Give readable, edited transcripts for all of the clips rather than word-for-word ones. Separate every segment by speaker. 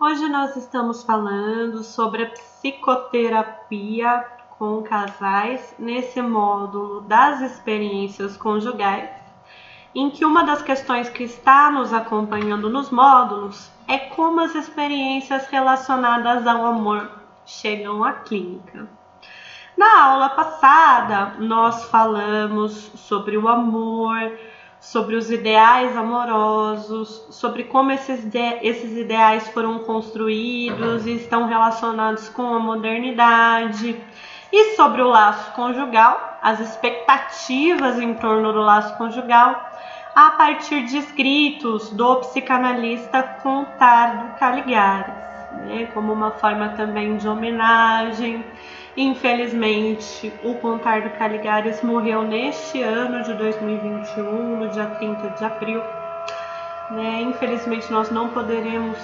Speaker 1: Hoje nós estamos falando sobre a psicoterapia com casais nesse módulo das experiências conjugais, em que uma das questões que está nos acompanhando nos módulos é como as experiências relacionadas ao amor chegam à clínica. Na aula passada, nós falamos sobre o amor, sobre os ideais amorosos, sobre como esses ideais foram construídos e estão relacionados com a modernidade, e sobre o laço conjugal, as expectativas em torno do laço conjugal, a partir de escritos do psicanalista Contardo Caligares, né, como uma forma também de homenagem. Infelizmente, o Contardo Caligares morreu neste ano de 2021, no dia 30 de abril. Né? Infelizmente, nós não poderemos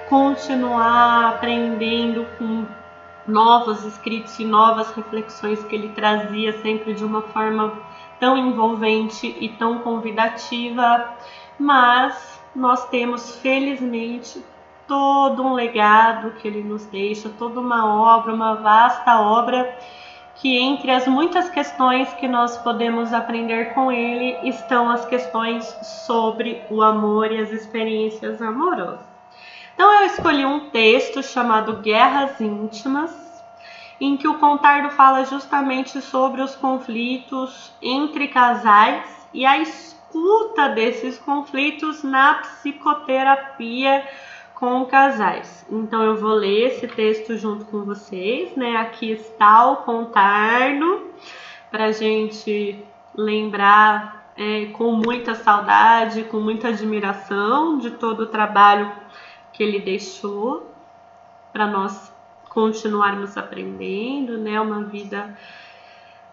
Speaker 1: continuar aprendendo com novos escritos e novas reflexões que ele trazia sempre de uma forma tão envolvente e tão convidativa, mas nós temos, felizmente, todo um legado que ele nos deixa, toda uma obra, uma vasta obra, que entre as muitas questões que nós podemos aprender com ele estão as questões sobre o amor e as experiências amorosas. Então eu escolhi um texto chamado Guerras Íntimas, em que o Contardo fala justamente sobre os conflitos entre casais e a escuta desses conflitos na psicoterapia com casais. Então eu vou ler esse texto junto com vocês, né? Aqui está o Contardo, para a gente lembrar com muita saudade, com muita admiração de todo o trabalho que ele deixou para nós continuarmos aprendendo, né? Uma vida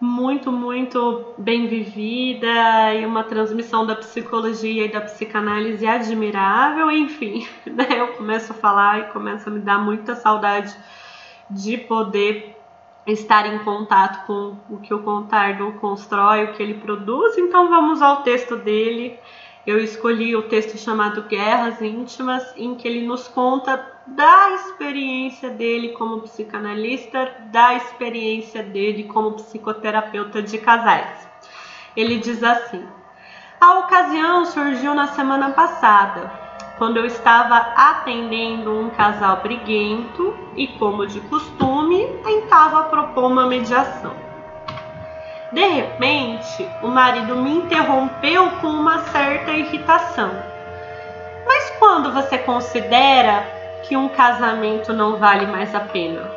Speaker 1: muito, muito bem vivida e uma transmissão da psicologia e da psicanálise admirável, enfim, né? Eu começo a falar e começo a me dar muita saudade de poder estar em contato com o que o Contardo constrói, o que ele produz. Então vamos ao texto dele. Eu escolhi o texto chamado Guerras Íntimas, em que ele nos conta da experiência dele como psicanalista, da experiência dele como psicoterapeuta de casais. Ele diz assim: a ocasião surgiu na semana passada, quando eu estava atendendo um casal briguento e, como de costume, tentava propor uma mediação. De repente, o marido me interrompeu com uma certa irritação. Mas quando você considera que um casamento não vale mais a pena?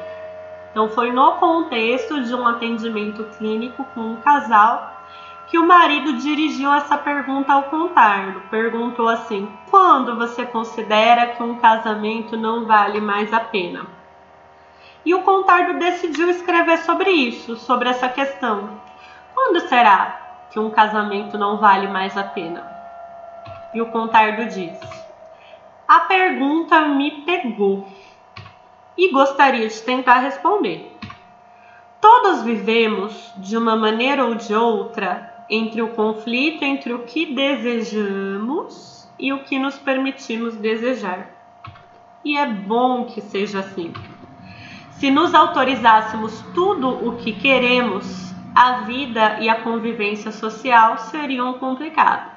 Speaker 1: Então foi no contexto de um atendimento clínico com um casal que o marido dirigiu essa pergunta ao Contardo. Perguntou assim: quando você considera que um casamento não vale mais a pena? E o Contardo decidiu escrever sobre isso, sobre essa questão. Quando será que um casamento não vale mais a pena? E o Contardo diz: a pergunta me pegou e gostaria de tentar responder. Todos vivemos, de uma maneira ou de outra, entre o conflito entre o que desejamos e o que nos permitimos desejar. E é bom que seja assim. Se nos autorizássemos tudo o que queremos, a vida e a convivência social seriam complicadas.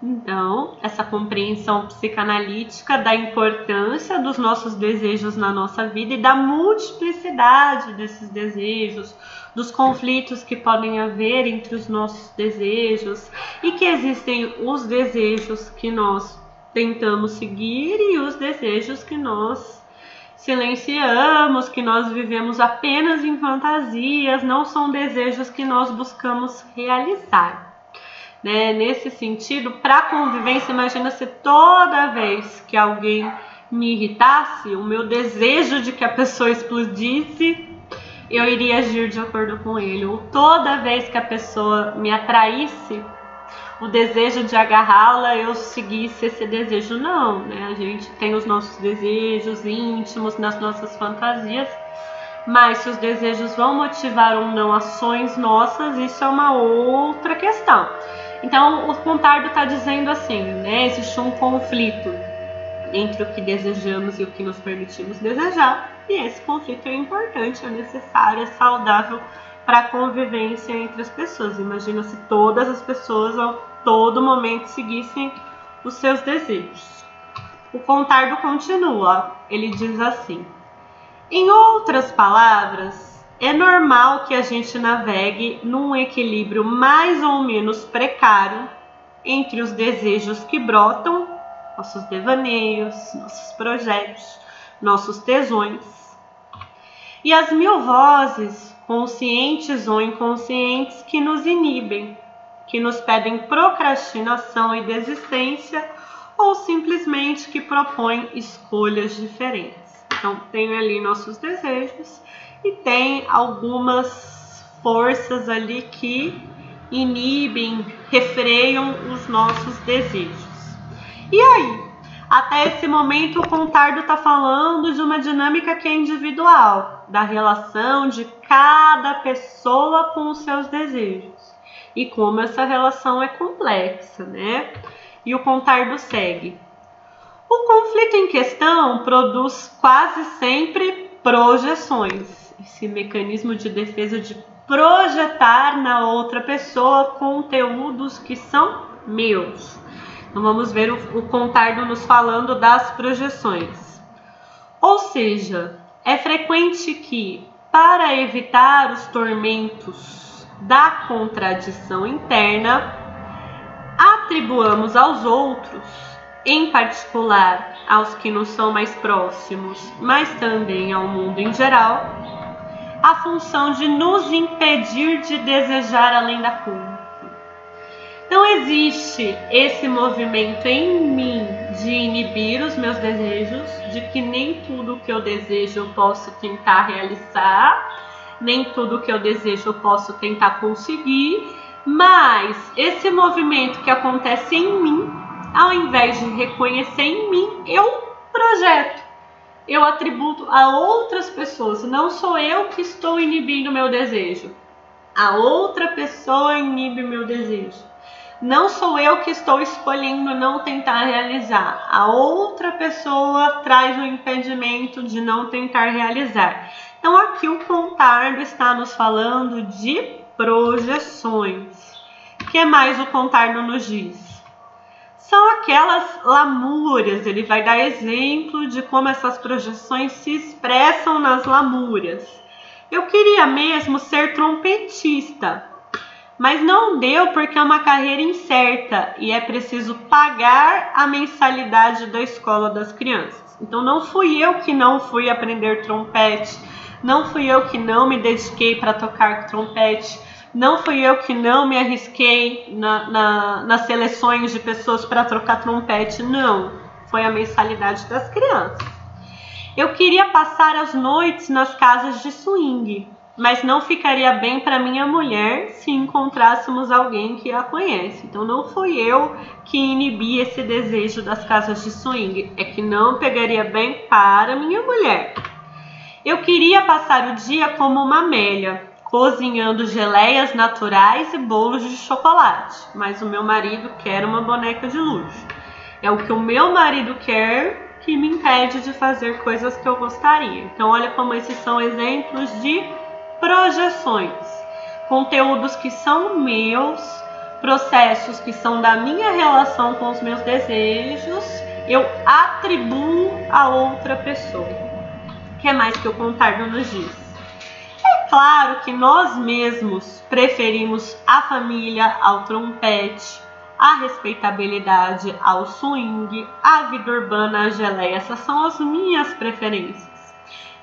Speaker 1: Então, essa compreensão psicanalítica da importância dos nossos desejos na nossa vida e da multiplicidade desses desejos, dos conflitos que podem haver entre os nossos desejos e que existem os desejos que nós tentamos seguir e os desejos que nós silenciamos, que nós vivemos apenas em fantasias, não são desejos que nós buscamos realizar. Né? Nesse sentido, para a convivência, imagina se toda vez que alguém me irritasse, o meu desejo de que a pessoa explodisse, eu iria agir de acordo com ele. Ou toda vez que a pessoa me atraísse, o desejo de agarrá-la, eu seguisse esse desejo. Não, né? A gente tem os nossos desejos íntimos, nas nossas fantasias, mas se os desejos vão motivar ou não ações nossas, isso é uma outra questão. Então, o Contardo está dizendo assim, né? Existe um conflito entre o que desejamos e o que nos permitimos desejar, e esse conflito é importante, é necessário, é saudável para a convivência entre as pessoas. Imagina se todas as pessoas a todo momento seguissem os seus desejos. O Contardo continua, ele diz assim: em outras palavras, é normal que a gente navegue num equilíbrio mais ou menos precário entre os desejos que brotam, nossos devaneios, nossos projetos, nossos tesões, e as mil vozes, conscientes ou inconscientes, que nos inibem, que nos pedem procrastinação e desistência, ou simplesmente que propõem escolhas diferentes. Então, tem ali nossos desejos e tem algumas forças ali que inibem, refreiam os nossos desejos. E aí? Até esse momento, o Contardo está falando de uma dinâmica que é individual, da relação de cada pessoa com os seus desejos e como essa relação é complexa, né? E o Contardo segue: o conflito em questão produz quase sempre projeções, esse mecanismo de defesa de projetar na outra pessoa conteúdos que são meus. Então vamos ver o Contardo nos falando das projeções. Ou seja, é frequente que, para evitar os tormentos da contradição interna, atribuamos aos outros, em particular aos que nos são mais próximos, mas também ao mundo em geral, a função de nos impedir de desejar além da conta. Então existe esse movimento em mim de inibir os meus desejos, de que nem tudo que eu desejo eu posso tentar realizar, nem tudo que eu desejo eu posso tentar conseguir, mas esse movimento que acontece em mim, ao invés de reconhecer em mim, eu projeto, eu atributo a outras pessoas. Não sou eu que estou inibindo meu desejo, a outra pessoa inibe meu desejo. Não sou eu que estou escolhendo não tentar realizar, a outra pessoa traz o impedimento de não tentar realizar. Então aqui o Contardo está nos falando de projeções. O que mais o Contardo nos diz? São aquelas lamúrias, ele vai dar exemplo de como essas projeções se expressam nas lamúrias. Eu queria mesmo ser trompetista, mas não deu porque é uma carreira incerta e é preciso pagar a mensalidade da escola das crianças. Então não fui eu que não fui aprender trompete, não fui eu que não me dediquei para tocar trompete, não fui eu que não me arrisquei nas seleções de pessoas para trocar trompete, não. Foi a mensalidade das crianças. Eu queria passar as noites nas casas de swing, mas não ficaria bem para minha mulher se encontrássemos alguém que a conhece. Então não fui eu que inibi esse desejo das casas de swing, é que não pegaria bem para minha mulher. Eu queria passar o dia como uma Amélia, cozinhando geleias naturais e bolos de chocolate, mas o meu marido quer uma boneca de luxo. É o que o meu marido quer que me impede de fazer coisas que eu gostaria. Então olha como esses são exemplos de projeções, conteúdos que são meus, processos que são da minha relação com os meus desejos, eu atribuo a outra pessoa. O que mais que o Contardo nos diz? É claro que nós mesmos preferimos a família ao trompete, a respeitabilidade ao swing, a vida urbana à geleia. Essas são as minhas preferências.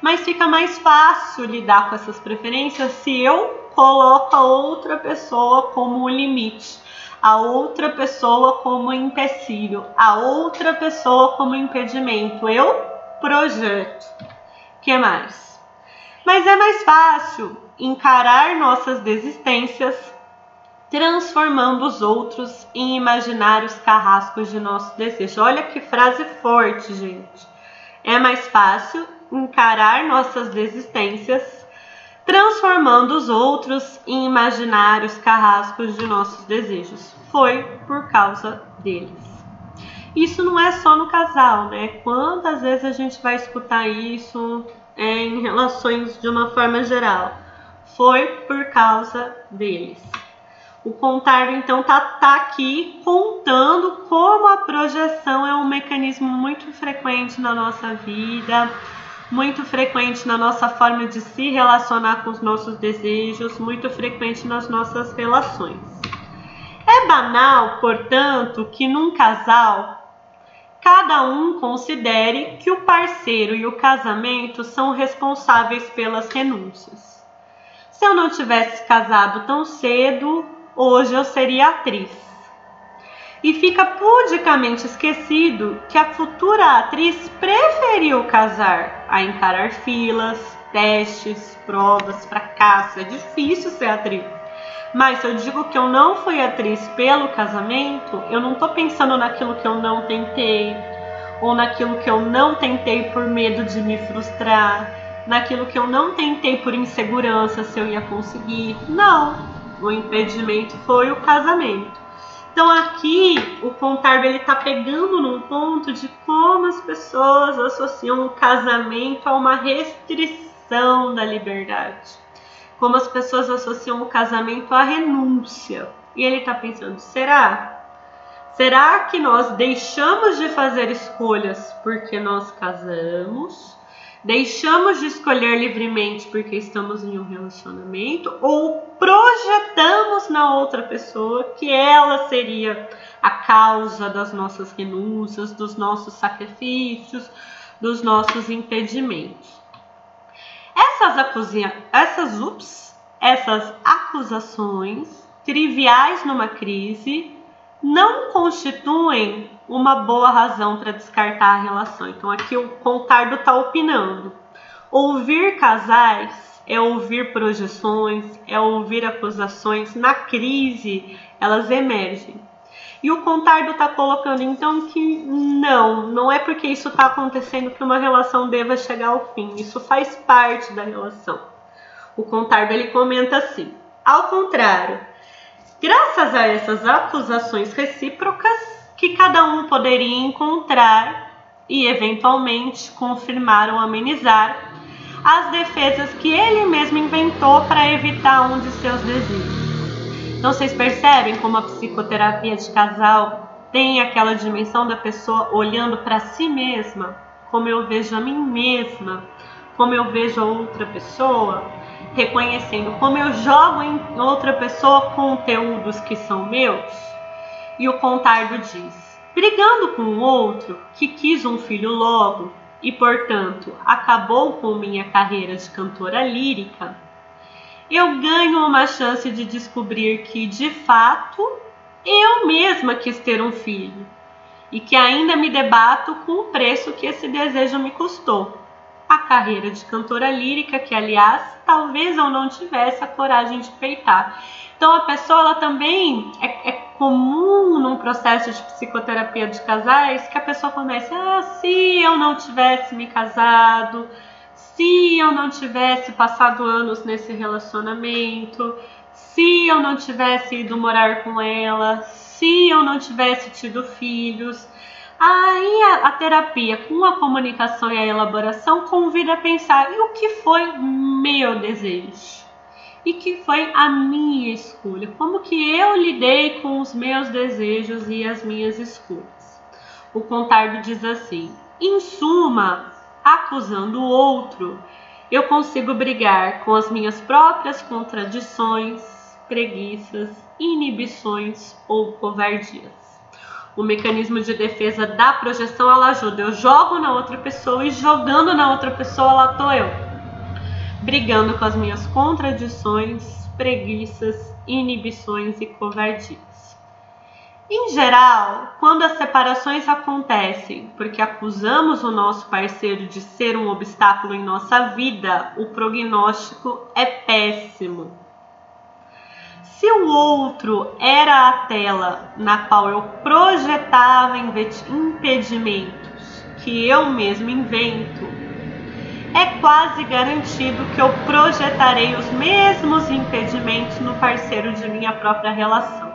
Speaker 1: Mas fica mais fácil lidar com essas preferências se eu coloco a outra pessoa como limite, a outra pessoa como empecilho, a outra pessoa como impedimento. Eu projeto. O que mais? Mas é mais fácil encarar nossas desistências transformando os outros em imaginários carrascos de nosso desejo. Olha que frase forte, gente. É mais fácil encarar nossas desistências transformando os outros em imaginários carrascos de nossos desejos. Foi por causa deles. Isso não é só no casal, né? Quantas vezes a gente vai escutar isso em relações de uma forma geral? Foi por causa deles. O contardo, então, tá aqui contando como a projeção é um mecanismo muito frequente na nossa vida, muito frequente na nossa forma de se relacionar com os nossos desejos, muito frequente nas nossas relações. É banal, portanto, que num casal, cada um considere que o parceiro e o casamento são responsáveis pelas renúncias. Se eu não tivesse casado tão cedo, hoje eu seria atriz. E fica pudicamente esquecido que a futura atriz preferiu casar a encarar filas, testes, provas, fracasso. É difícil ser atriz. Mas se eu digo que eu não fui atriz pelo casamento, eu não estou pensando naquilo que eu não tentei, ou naquilo que eu não tentei por medo de me frustrar, naquilo que eu não tentei por insegurança se eu ia conseguir. Não, o impedimento foi o casamento. Então aqui o contardo está pegando num ponto de como as pessoas associam o casamento a uma restrição da liberdade. Como as pessoas associam o casamento à renúncia. E ele está pensando, será? Será que nós deixamos de fazer escolhas porque nós casamos? Deixamos de escolher livremente porque estamos em um relacionamento? Ou projetamos na outra pessoa que ela seria a causa das nossas renúncias, dos nossos sacrifícios, dos nossos impedimentos? Essas acusações triviais numa crise não constituem uma boa razão para descartar a relação. Então aqui o contardo está opinando. Ouvir casais é ouvir projeções, é ouvir acusações. Na crise elas emergem. E o contardo está colocando então que não é porque isso está acontecendo que uma relação deva chegar ao fim. Isso faz parte da relação. O contardo ele comenta assim: ao contrário, graças a essas acusações recíprocas que cada um poderia encontrar e eventualmente confirmar ou amenizar as defesas que ele mesmo inventou para evitar um de seus desejos. Então vocês percebem como a psicoterapia de casal tem aquela dimensão da pessoa olhando para si mesma, como eu vejo a mim mesma, como eu vejo a outra pessoa, reconhecendo como eu jogo em outra pessoa conteúdos que são meus. E o contardo diz: brigando com o outro que quis um filho logo e, portanto, acabou com minha carreira de cantora lírica, eu ganho uma chance de descobrir que, de fato, eu mesma quis ter um filho e que ainda me debato com o preço que esse desejo me custou. A carreira de cantora lírica, que, aliás, talvez eu não tivesse a coragem de peitar. Então, a pessoa ela também é comum num processo de psicoterapia de casais que a pessoa comece: se eu não tivesse me casado, se eu não tivesse passado anos nesse relacionamento, se eu não tivesse ido morar com ela, se eu não tivesse tido filhos. Aí a terapia, com a comunicação e a elaboração, convida a pensar: e o que foi meu desejo? E que foi a minha escolha? Como que eu lidei com os meus desejos e as minhas escolhas? O contardo diz assim: em suma, acusando o outro, eu consigo brigar com as minhas próprias contradições, preguiças, inibições ou covardias. O mecanismo de defesa da projeção, ela ajuda. Eu jogo na outra pessoa e jogando na outra pessoa, lá estou eu. Brigando com as minhas contradições, preguiças, inibições e covardias. Em geral, quando as separações acontecem porque acusamos o nosso parceiro de ser um obstáculo em nossa vida, o prognóstico é péssimo. Se o outro era a tela na qual eu projetava impedimentos que eu mesmo invento, é quase garantido que eu projetarei os mesmos impedimentos no parceiro de minha própria relação.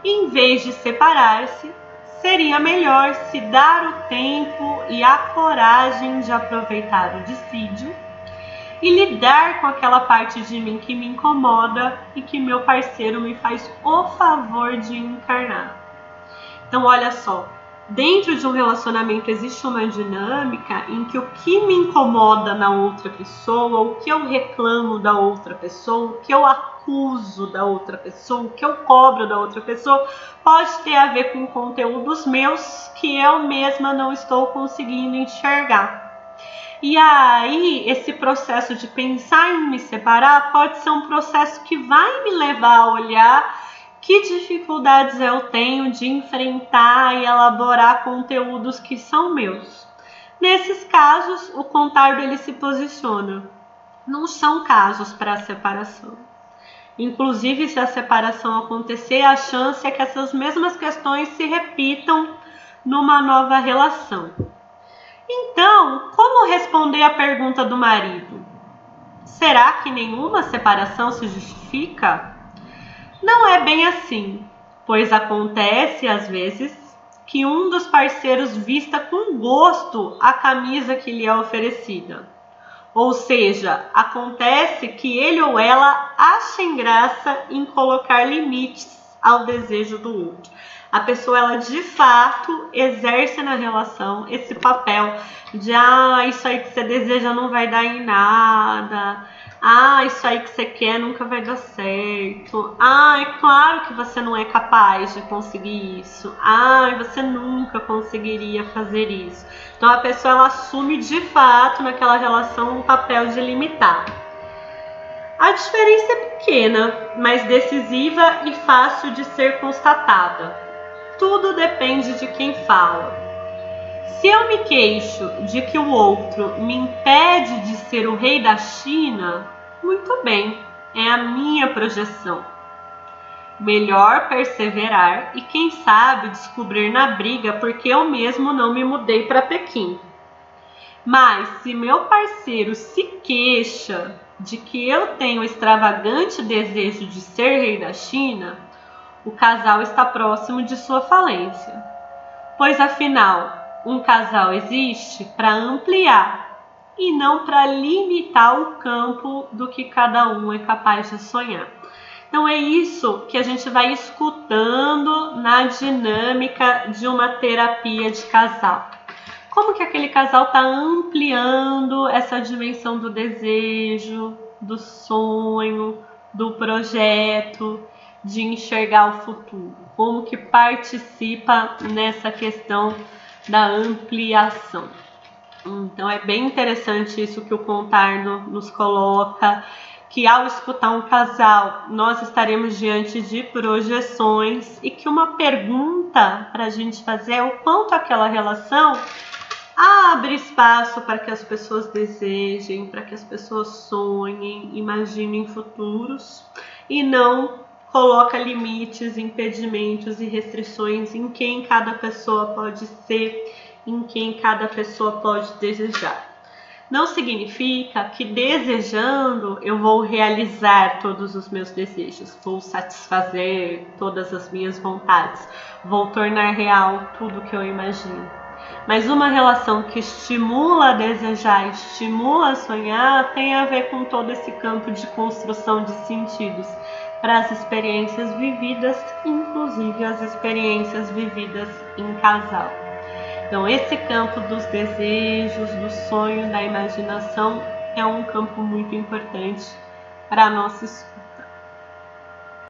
Speaker 1: Em vez de separar-se, seria melhor se dar o tempo e a coragem de aproveitar o dissídio e lidar com aquela parte de mim que me incomoda e que meu parceiro me faz o favor de encarnar. Então, olha só, dentro de um relacionamento existe uma dinâmica em que o que me incomoda na outra pessoa, o que eu reclamo da outra pessoa, o que eu acuso da outra pessoa, o que eu cobro da outra pessoa, pode ter a ver com conteúdos meus que eu mesma não estou conseguindo enxergar. E aí, esse processo de pensar em me separar pode ser um processo que vai me levar a olhar que dificuldades eu tenho de enfrentar e elaborar conteúdos que são meus. Nesses casos, o Contardo ele se posiciona. Não são casos para separação. Inclusive, se a separação acontecer, a chance é que essas mesmas questões se repitam numa nova relação. Então, como responder a pergunta do marido? Será que nenhuma separação se justifica? Não é bem assim, pois acontece às vezes que um dos parceiros vista com gosto a camisa que lhe é oferecida. Ou seja, acontece que ele ou ela achem graça em colocar limites ao desejo do outro. A pessoa, ela de fato exerce na relação esse papel de isso aí que você deseja não vai dar em nada, isso aí que você quer nunca vai dar certo, é claro que você não é capaz de conseguir isso, você nunca conseguiria fazer isso. Então a pessoa, ela assume de fato naquela relação o papel de limitar. A diferença é pequena, mas decisiva e fácil de ser constatada. Tudo depende de quem fala. Se eu me queixo de que o outro me impede de ser o rei da China, muito bem, é a minha projeção. Melhor perseverar e quem sabe descobrir na briga porque eu mesmo não me mudei para Pequim. Mas se meu parceiro se queixa de que eu tenho o extravagante desejo de ser rei da China, o casal está próximo de sua falência. Pois afinal, um casal existe para ampliar e não para limitar o campo do que cada um é capaz de sonhar. Então é isso que a gente vai escutando na dinâmica de uma terapia de casal. Como que aquele casal está ampliando essa dimensão do desejo, do sonho, do projeto, de enxergar o futuro? Como que participa nessa questão da ampliação? Então é bem interessante isso que o Contardo nos coloca, que ao escutar um casal, nós estaremos diante de projeções e que uma pergunta para a gente fazer é o quanto aquela relação abre espaço para que as pessoas desejem, para que as pessoas sonhem, imaginem futuros e não coloca limites, impedimentos e restrições em quem cada pessoa pode ser, em quem cada pessoa pode desejar. Não significa que desejando eu vou realizar todos os meus desejos, vou satisfazer todas as minhas vontades, vou tornar real tudo que eu imagino. Mas uma relação que estimula a desejar, estimula a sonhar, tem a ver com todo esse campo de construção de sentidos para as experiências vividas, inclusive as experiências vividas em casal. Então esse campo dos desejos, do sonho, da imaginação é um campo muito importante para a nossa escuta.